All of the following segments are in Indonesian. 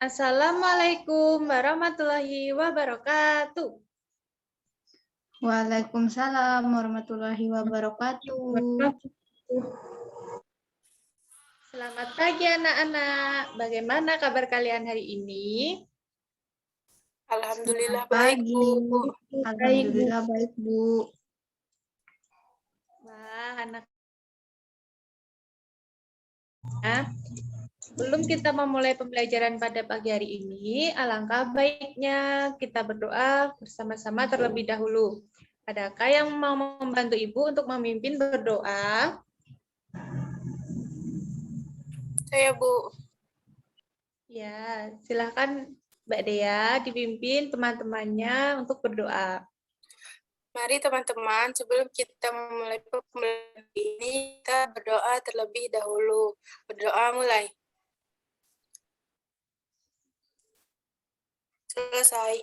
Assalamualaikum warahmatullahi wabarakatuh. Waalaikumsalam warahmatullahi wabarakatuh. Selamat pagi anak-anak. Bagaimana kabar kalian hari ini? Alhamdulillah Selamat baik, pagi. Bu. Alhamdulillah baik, Bu. Wah, anak. Sebelum kita memulai pembelajaran pada pagi hari ini, alangkah baiknya kita berdoa bersama-sama terlebih dahulu. Adakah yang mau membantu Ibu untuk memimpin berdoa? Saya, Bu. Ya, silakan Mbak Dea dipimpin teman-temannya untuk berdoa. Mari teman-teman, sebelum kita memulai pembelajaran ini, kita berdoa terlebih dahulu. Berdoa mulai. Selesai.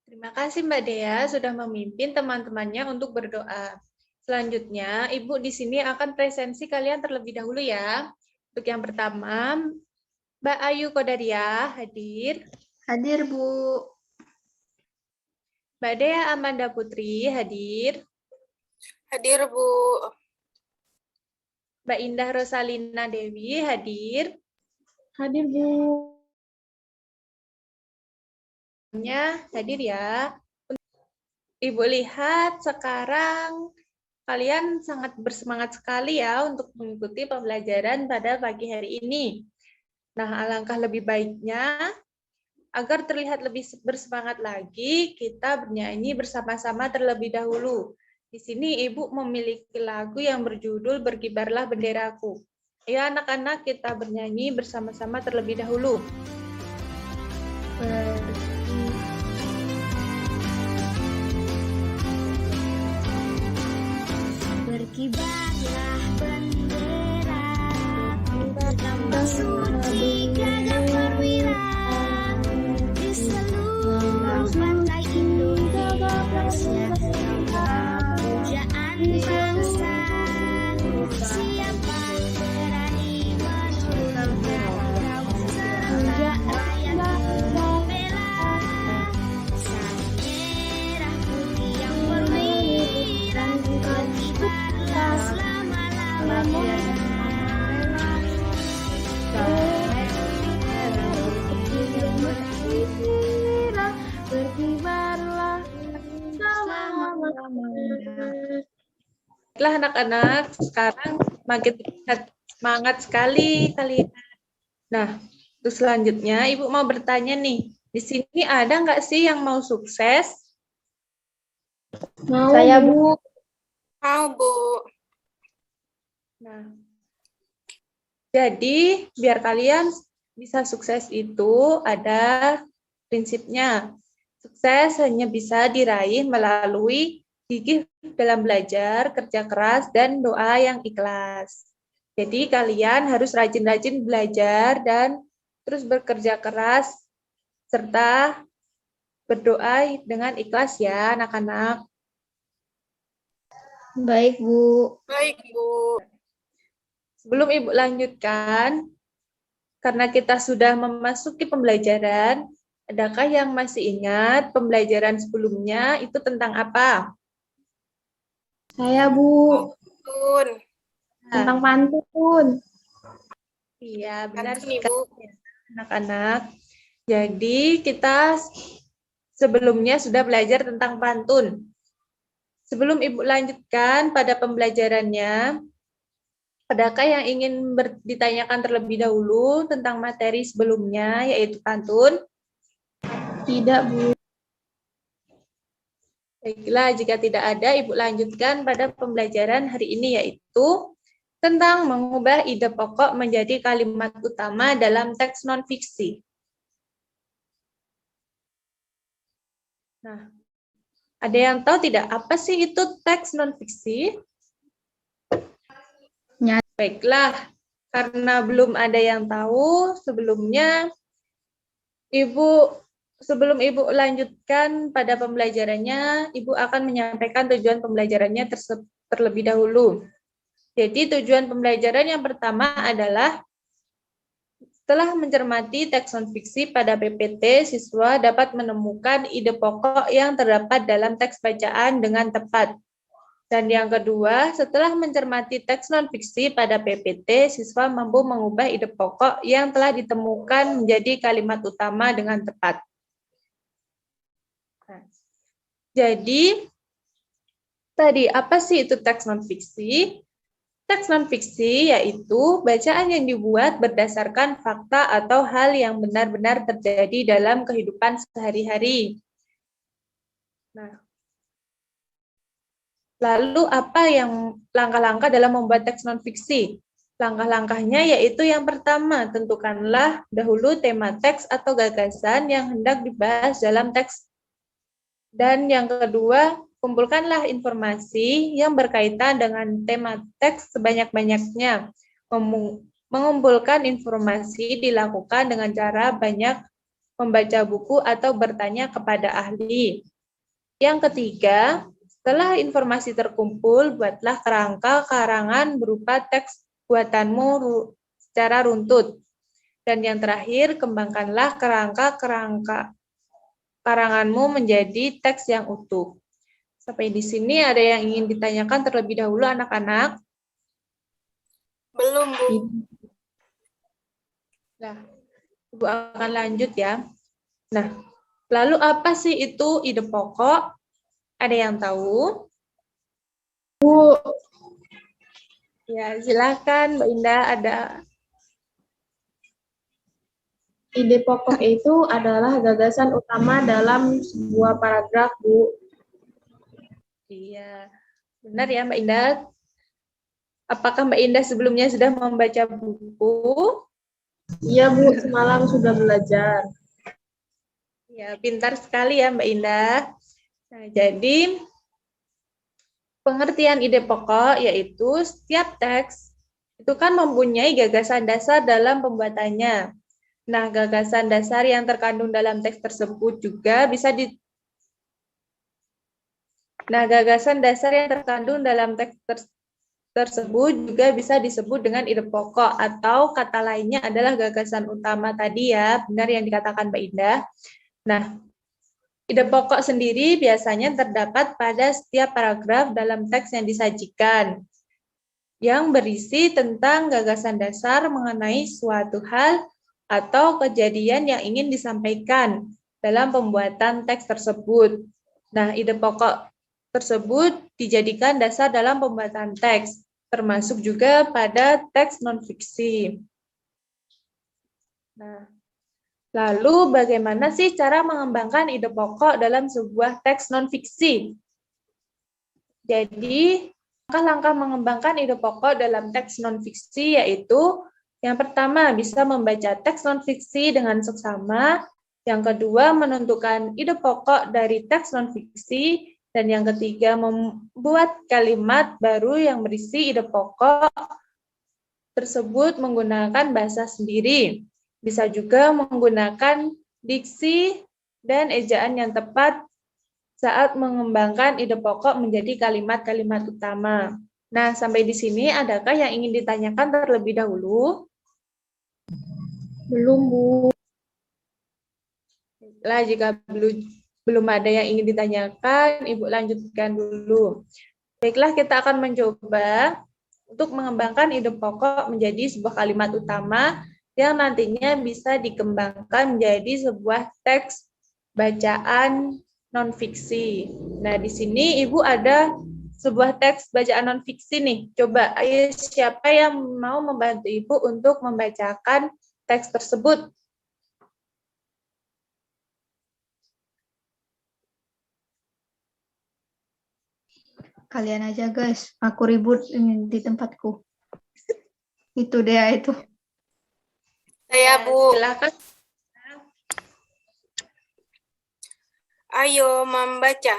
Terima kasih Mbak Dea sudah memimpin teman-temannya untuk berdoa. Selanjutnya, Ibu di sini akan presensi kalian terlebih dahulu ya. Untuk yang pertama, Mbak Ayu Kodaria hadir. Hadir, Bu. Mbak Dea Amanda Putri hadir. Hadir, Bu. Mbak Indah Rosalina Dewi hadir. Hadir, Bu. Hadir ya. Ibu lihat sekarang kalian sangat bersemangat sekali ya untuk mengikuti pembelajaran pada pagi hari ini. Nah, alangkah lebih baiknya agar terlihat lebih bersemangat lagi, kita bernyanyi bersama-sama terlebih dahulu. Di sini Ibu memiliki lagu yang berjudul Berkibarlah Benderaku. Ya anak-anak, kita bernyanyi bersama-sama terlebih dahulu. Berkibarlah bendera, bertambah suci gagah perwira di seluruh pantai Indonesia. Pujaan bangsa, siapa berani menentang serta rakyat membela sang merah putih yang perwira. Berkibarlah selama-lamanya. Berkibarlah selama-lamanya. Baiklah anak-anak, sekarang makin terlihat semangat sekali kalian. Nah, terus selanjutnya Ibu mau bertanya nih, di sini ada nggak sih yang mau sukses? Saya, Bu. Mau, Bu. Nah, jadi biar kalian bisa sukses itu ada prinsipnya. Sukses hanya bisa diraih melalui gigih dalam belajar, kerja keras, dan doa yang ikhlas. Jadi kalian harus rajin-rajin belajar dan terus bekerja keras serta berdoa dengan ikhlas ya anak-anak. Baik, Bu. Baik, Bu. Sebelum Ibu lanjutkan, karena kita sudah memasuki pembelajaran, adakah yang masih ingat pembelajaran sebelumnya itu tentang apa? Saya, Bu. Tun. Tentang pantun. Iya, benar Pantun, Ibu. sekali anak-anak. Jadi kita sebelumnya sudah belajar tentang pantun. Sebelum Ibu lanjutkan pada pembelajarannya, adakah yang ingin ditanyakan terlebih dahulu tentang materi sebelumnya, yaitu pantun? Tidak, Bu. Baiklah, jika tidak ada, Ibu lanjutkan pada pembelajaran hari ini, yaitu tentang mengubah ide pokok menjadi kalimat utama dalam teks non-fiksi. Nah, ada yang tahu tidak apa sih itu teks non-fiksi? Baiklah, karena belum ada yang tahu, sebelum Ibu lanjutkan pada pembelajarannya, Ibu akan menyampaikan tujuan pembelajarannya terlebih dahulu. Jadi tujuan pembelajaran yang pertama adalah setelah mencermati teks non-fiksi pada PPT, siswa dapat menemukan ide pokok yang terdapat dalam teks bacaan dengan tepat. Dan yang kedua, setelah mencermati teks non-fiksi pada PPT, siswa mampu mengubah ide pokok yang telah ditemukan menjadi kalimat utama dengan tepat. Nah, jadi, tadi apa sih itu teks non-fiksi? Teks non-fiksi yaitu bacaan yang dibuat berdasarkan fakta atau hal yang benar-benar terjadi dalam kehidupan sehari-hari. Nah, lalu apa yang langkah-langkah dalam membuat teks non-fiksi? Langkah-langkahnya yaitu yang pertama, tentukanlah dahulu tema teks atau gagasan yang hendak dibahas dalam teks. Dan yang kedua, kumpulkanlah informasi yang berkaitan dengan tema teks sebanyak-banyaknya. Mengumpulkan informasi dilakukan dengan cara banyak membaca buku atau bertanya kepada ahli. Yang ketiga, setelah informasi terkumpul, buatlah kerangka karangan berupa teks buatanmu secara runtut. Dan yang terakhir, kembangkanlah kerangka karanganmu menjadi teks yang utuh. Sampai di sini ada yang ingin ditanyakan terlebih dahulu anak-anak? Belum, Bu. Nah, Ibu akan lanjut ya. Nah, lalu apa sih itu ide pokok? Ada yang tahu? Bu, Ya, silakan Mbak Indah, ada. ide pokok itu adalah gagasan utama dalam sebuah paragraf, Bu. Iya, benar ya Mbak Indah. Apakah Mbak Indah sebelumnya sudah membaca buku? Iya, Bu, semalam sudah belajar. Ya, pintar sekali ya Mbak Indah. Nah, jadi pengertian ide pokok yaitu setiap teks itu kan mempunyai gagasan dasar dalam pembuatannya. Nah, gagasan dasar yang terkandung dalam teks tersebut juga bisa gagasan dasar yang terkandung dalam teks tersebut juga bisa disebut dengan ide pokok atau kata lainnya adalah gagasan utama tadi ya, benar yang dikatakan Mbak Indah. Nah, ide pokok sendiri biasanya terdapat pada setiap paragraf dalam teks yang disajikan, yang berisi tentang gagasan dasar mengenai suatu hal atau kejadian yang ingin disampaikan dalam pembuatan teks tersebut. Nah, ide pokok tersebut dijadikan dasar dalam pembuatan teks, termasuk juga pada teks non-fiksi. Nah, lalu bagaimana sih cara mengembangkan ide pokok dalam sebuah teks non-fiksi? Jadi, langkah-langkah mengembangkan ide pokok dalam teks non-fiksi yaitu yang pertama, bisa membaca teks non-fiksi dengan seksama. Yang kedua, menentukan ide pokok dari teks non-fiksi. Dan yang ketiga, membuat kalimat baru yang berisi ide pokok tersebut menggunakan bahasa sendiri. Bisa juga menggunakan diksi dan ejaan yang tepat saat mengembangkan ide pokok menjadi kalimat-kalimat utama. Nah, sampai di sini adakah yang ingin ditanyakan terlebih dahulu? Belum, Bu. Lah, jika belum ada yang ingin ditanyakan, Ibu lanjutkan dulu. Baiklah, kita akan mencoba untuk mengembangkan ide pokok menjadi sebuah kalimat utama yang nantinya bisa dikembangkan menjadi sebuah teks bacaan non-fiksi. Nah, di sini Ibu ada sebuah teks bacaan non-fiksi nih. Coba, ayo siapa yang mau membantu Ibu untuk membacakan teks tersebut? Kalian aja guys, aku ribut ini di tempatku. Itu dia itu. Saya, Bu. Silakan. Ayo membaca.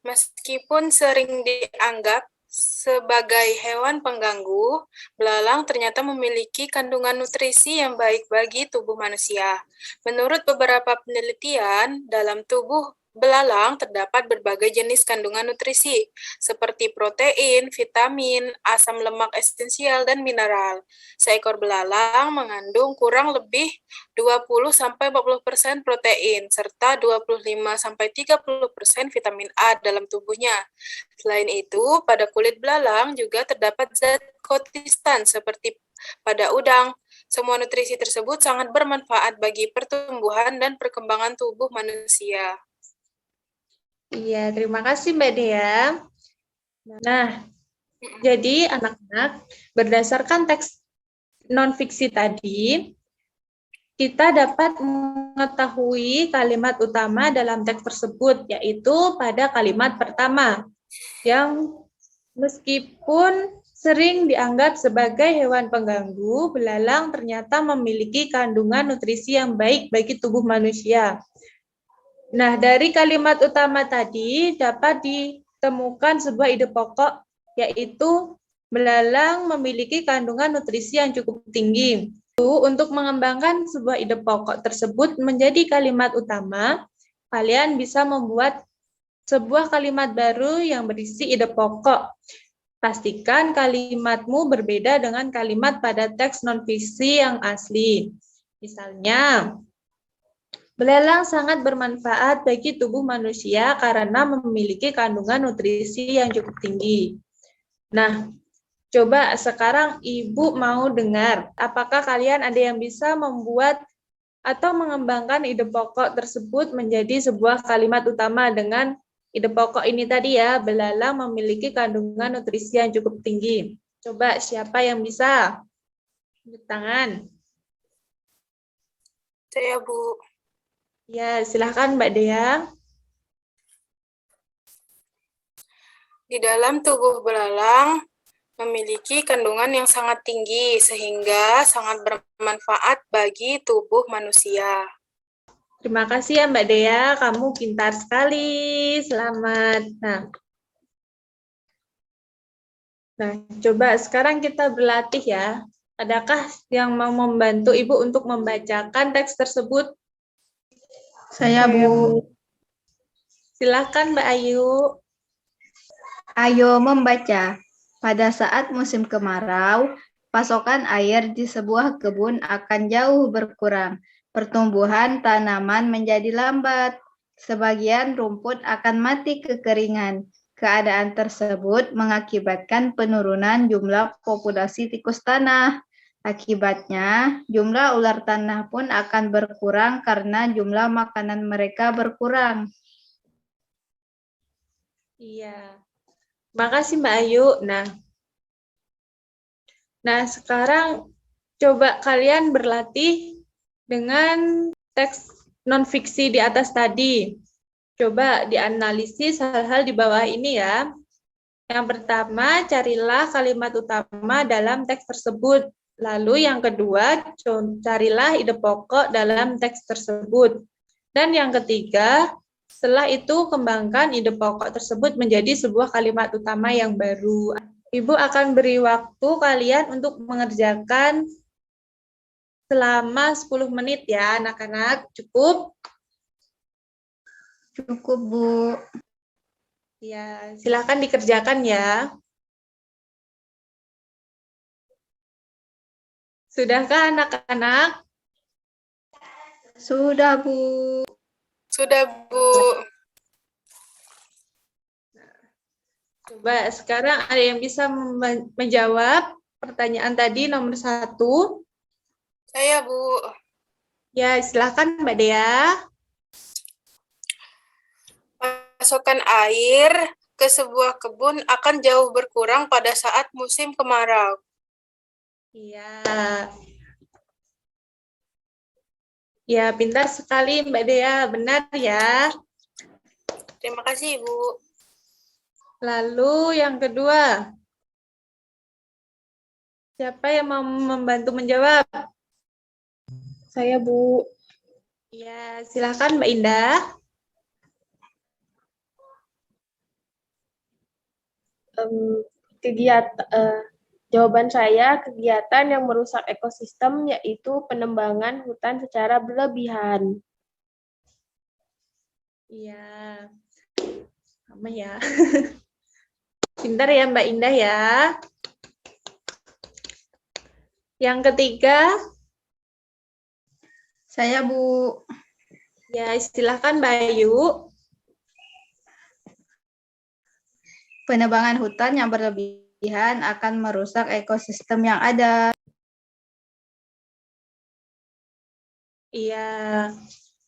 Meskipun sering dianggap sebagai hewan pengganggu, belalang ternyata memiliki kandungan nutrisi yang baik bagi tubuh manusia. Menurut beberapa penelitian, dalam tubuh belalang terdapat berbagai jenis kandungan nutrisi, seperti protein, vitamin, asam lemak esensial, dan mineral. Seekor belalang mengandung kurang lebih 20-40% protein, serta 25-30% vitamin A dalam tubuhnya. Selain itu, pada kulit belalang juga terdapat zat kotistan seperti pada udang. Semua nutrisi tersebut sangat bermanfaat bagi pertumbuhan dan perkembangan tubuh manusia. Iya, terima kasih Mbak Dea. Nah, jadi anak-anak, berdasarkan teks non-fiksi tadi, kita dapat mengetahui kalimat utama dalam teks tersebut, yaitu pada kalimat pertama, yang meskipun sering dianggap sebagai hewan pengganggu, belalang ternyata memiliki kandungan nutrisi yang baik bagi tubuh manusia. Nah, dari kalimat utama tadi dapat ditemukan sebuah ide pokok, yaitu belalang memiliki kandungan nutrisi yang cukup tinggi. Untuk mengembangkan sebuah ide pokok tersebut menjadi kalimat utama, kalian bisa membuat sebuah kalimat baru yang berisi ide pokok. Pastikan kalimatmu berbeda dengan kalimat pada teks non-fiksi yang asli. Misalnya, belalang sangat bermanfaat bagi tubuh manusia karena memiliki kandungan nutrisi yang cukup tinggi. Nah, coba sekarang Ibu mau dengar, apakah kalian ada yang bisa membuat atau mengembangkan ide pokok tersebut menjadi sebuah kalimat utama dengan ide pokok ini tadi ya, belalang memiliki kandungan nutrisi yang cukup tinggi. Coba siapa yang bisa? Tunjuk tangan. Saya, Bu. Ya, silahkan Mbak Dea. Di dalam tubuh belalang memiliki kandungan yang sangat tinggi sehingga sangat bermanfaat bagi tubuh manusia. Terima kasih ya Mbak Dea, kamu pintar sekali. Selamat. Nah, coba sekarang kita berlatih ya. Adakah yang mau membantu Ibu untuk membacakan teks tersebut? Saya, Bu. Silahkan Mbak Ayu. Ayo membaca. Pada saat musim kemarau, pasokan air di sebuah kebun akan jauh berkurang. Pertumbuhan tanaman menjadi lambat. Sebagian rumput akan mati kekeringan. Keadaan tersebut mengakibatkan penurunan jumlah populasi tikus tanah. Akibatnya, jumlah ular tanah pun akan berkurang karena jumlah makanan mereka berkurang. Iya. Makasih Mbak Ayu. Nah, sekarang coba kalian berlatih dengan teks non-fiksi di atas tadi. Coba dianalisis hal-hal di bawah ini ya. Yang pertama, carilah kalimat utama dalam teks tersebut. Lalu yang kedua, carilah ide pokok dalam teks tersebut. Dan yang ketiga, setelah itu kembangkan ide pokok tersebut menjadi sebuah kalimat utama yang baru. Ibu akan beri waktu kalian untuk mengerjakan selama 10 menit ya, anak-anak. Cukup? Cukup, Bu. Ya, silakan dikerjakan ya. Sudahkah anak-anak? Sudah, Bu. Sudah, Bu. Coba sekarang ada yang bisa menjawab pertanyaan tadi nomor 1? Saya, Bu. Ya, silakan Mbak Dea. Pasokan air ke sebuah kebun akan jauh berkurang pada saat musim kemarau. Iya. Ya, pintar sekali Mbak Dea, benar ya. Terima kasih, Bu. Lalu yang kedua. Siapa yang mau membantu menjawab? Saya, Bu. Ya, silakan Mbak Indah. Jawaban saya, kegiatan yang merusak ekosistem yaitu penebangan hutan secara berlebihan. Iya. Sama ya. Pintar ya Mbak Indah ya. Yang ketiga, Saya Bu. ya silahkan Mbak Ayu. Penebangan hutan yang berlebihan akan merusak ekosistem yang ada. Iya.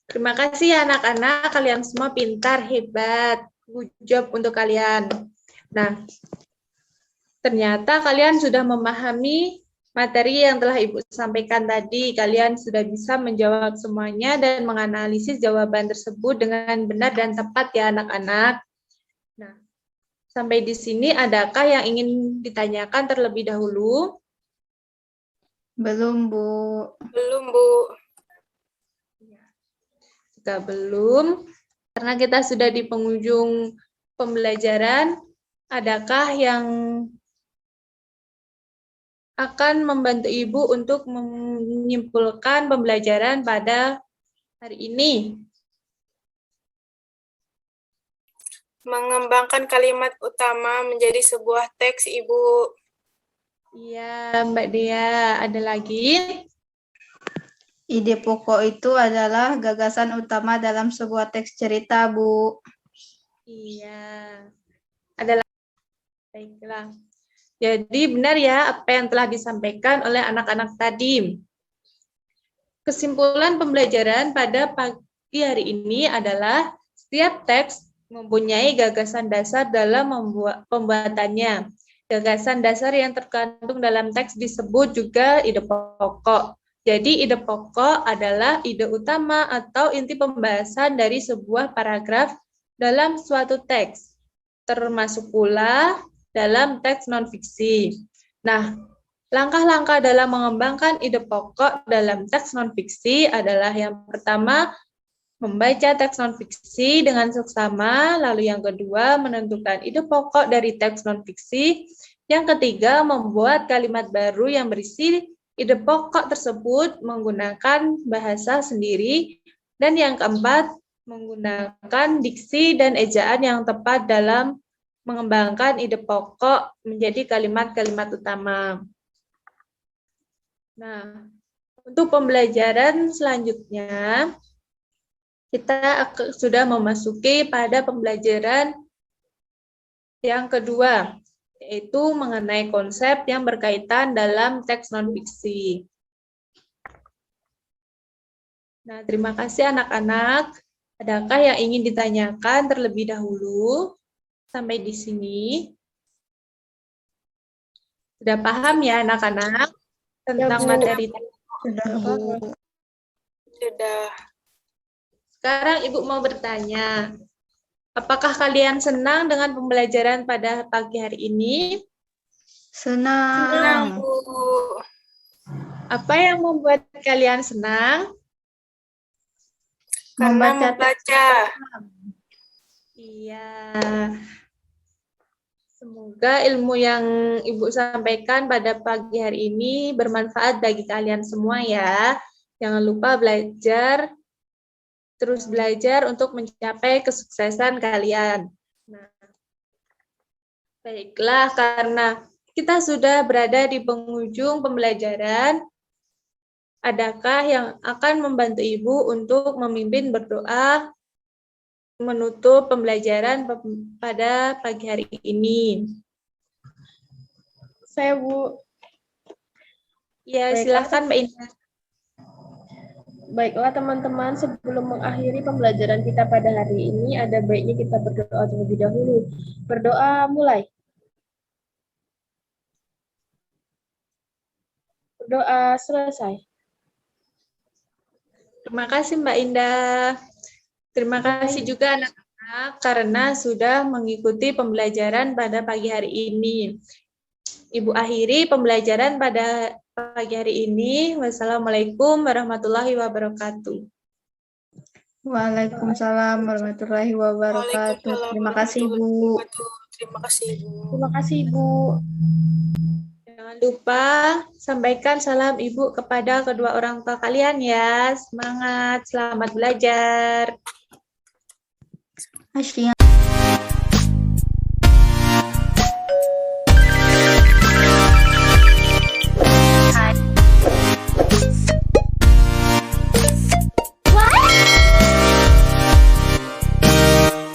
Terima kasih ya anak-anak, kalian semua pintar, hebat. Good job untuk kalian. Nah, ternyata kalian sudah memahami materi yang telah Ibu sampaikan tadi. Kalian sudah bisa menjawab semuanya dan menganalisis jawaban tersebut dengan benar dan tepat ya anak-anak. Nah, sampai di sini adakah yang ingin ditanyakan terlebih dahulu? Belum, Bu. Belum, Bu. Jika belum, karena kita sudah di penghujung pembelajaran, adakah yang akan membantu Ibu untuk menyimpulkan pembelajaran pada hari ini? Mengembangkan kalimat utama menjadi sebuah teks, Ibu. Iya, Mbak Dea. Ada lagi? Ide pokok itu adalah gagasan utama dalam sebuah teks cerita, Bu. Iya. Ada lagi? Baiklah. Jadi benar ya apa yang telah disampaikan oleh anak-anak tadi. Kesimpulan pembelajaran pada pagi hari ini adalah setiap teks mempunyai gagasan dasar dalam pembuatannya. Gagasan dasar yang terkandung dalam teks disebut juga ide pokok. Jadi ide pokok adalah ide utama atau inti pembahasan dari sebuah paragraf dalam suatu teks, termasuk pula dalam teks non-fiksi. Nah, langkah-langkah dalam mengembangkan ide pokok dalam teks non-fiksi adalah yang pertama, membaca teks non-fiksi dengan seksama, lalu yang kedua, menentukan ide pokok dari teks non-fiksi, yang ketiga, membuat kalimat baru yang berisi ide pokok tersebut menggunakan bahasa sendiri, dan yang keempat, menggunakan diksi dan ejaan yang tepat dalam mengembangkan ide pokok menjadi kalimat-kalimat utama. Nah, untuk pembelajaran selanjutnya, kita sudah memasuki pada pembelajaran yang kedua, yaitu mengenai konsep yang berkaitan dalam teks non-fiksi. Nah, terima kasih anak-anak. Adakah yang ingin ditanyakan terlebih dahulu? Sampai di sini. Sudah paham ya anak-anak tentang Bu. materi? Sudah, Bu. Sudah. Sekarang Ibu mau bertanya, apakah kalian senang dengan pembelajaran pada pagi hari ini? Senang, Senang. Bu. Apa yang membuat kalian senang? Karena Membaca membaca. Iya. Semoga ilmu yang Ibu sampaikan pada pagi hari ini bermanfaat bagi kalian semua ya. Jangan lupa belajar, terus belajar untuk mencapai kesuksesan kalian. Nah, baiklah, karena kita sudah berada di penghujung pembelajaran, adakah yang akan membantu Ibu untuk memimpin berdoa menutup pembelajaran pada pagi hari ini? Saya, Bu. Ya, Baiklah. silakan Mbak Indah. Baiklah teman-teman, sebelum mengakhiri pembelajaran kita pada hari ini, ada baiknya kita berdoa terlebih dahulu. Berdoa mulai. Berdoa selesai. Terima kasih Mbak Indah. Terima kasih juga anak-anak karena sudah mengikuti pembelajaran pada pagi hari ini. Ibu akhiri pembelajaran pada pagi hari ini. Wassalamualaikum warahmatullahi wabarakatuh. Waalaikumsalam warahmatullahi wabarakatuh. Waalaikumsalam Terima kasih, Bu. warahmatullahi wabarakatuh. Terima kasih, Bu. Terima kasih, Bu. Jangan lupa sampaikan salam Ibu kepada kedua orang tua kalian ya. Semangat, selamat belajar. Asyik